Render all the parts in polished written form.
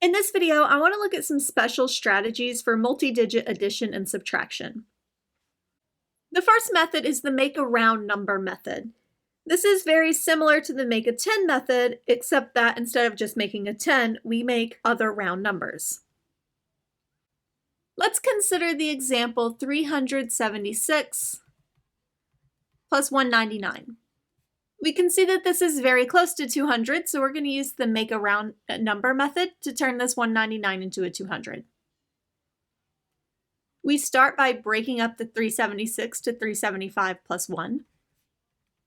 In this video, I want to look at some special strategies for multi-digit addition and subtraction. The first method is the make a round number method. This is very similar to the make a 10 method, except that instead of just making a 10, we make other round numbers. Let's consider the example 376 plus 199. We can see that this is very close to 200, so we're going to use the make a round number method to turn this 199 into a 200. We start by breaking up the 376 to 375 plus 1,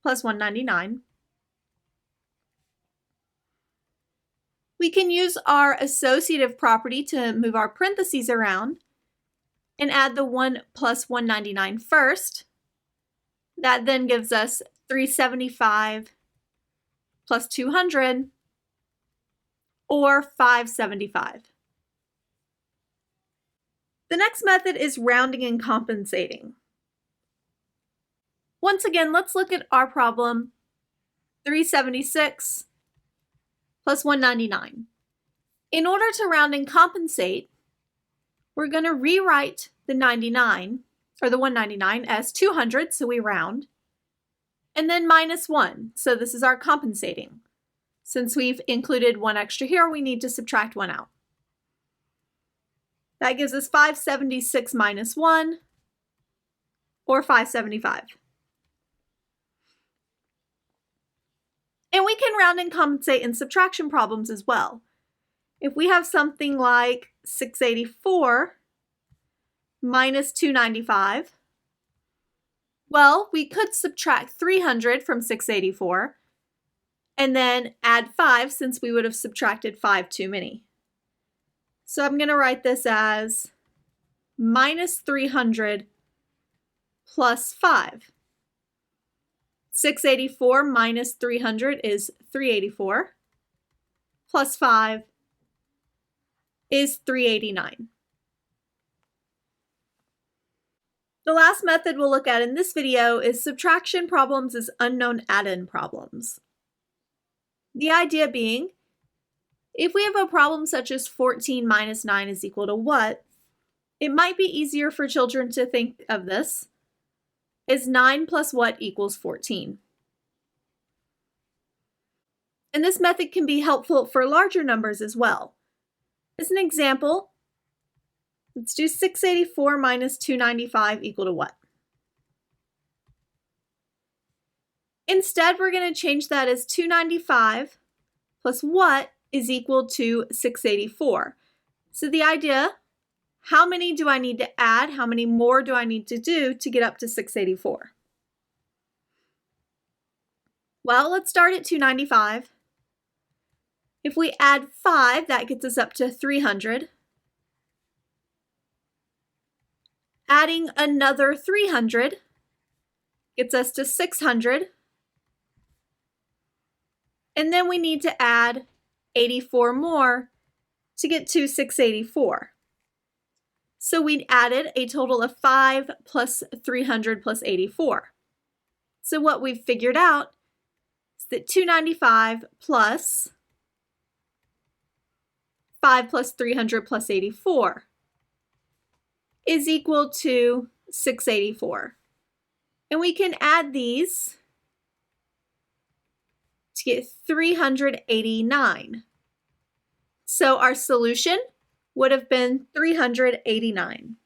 plus 199. We can use our associative property to move our parentheses around and add the 1 plus 199 first. That then gives us 375 plus 200, or 575. The next method is rounding and compensating. Once again, let's look at our problem, 376 plus 199. In order to round and compensate, we're going to rewrite the 99, or the 199, as 200, so we round, and then minus 1, so this is our compensating. Since we've included 1 extra here, we need to subtract 1 out. That gives us 576 minus 1, or 575. And we can round and compensate in subtraction problems as well. If we have something like 684 minus 295, well, we could subtract 300 from 684 and then add 5 since we would have subtracted 5 too many. So I'm going to write this as minus 300 plus 5. 684 minus 300 is 384, plus 5 is 389. The last method we'll look at in this video is subtraction problems as unknown addend problems. The idea being, if we have a problem such as 14 minus 9 is equal to what, it might be easier for children to think of this as 9 plus what equals 14. And this method can be helpful for larger numbers as well. As an example, let's do 684 minus 295 equal to what? Instead, we're going to change that as 295 plus what is equal to 684. So the idea, how many do I need to add? How many more do I need to do to get up to 684? Well, let's start at 295. If we add 5, that gets us up to 300. Adding another 300 gets us to 600. And then we need to add 84 more to get to 684. So we added a total of 5 plus 300 plus 84. So what we've figured out is that 295 plus 5 plus 300 plus 84 is equal to 684. And we can add these to get 389. So our solution would have been 389.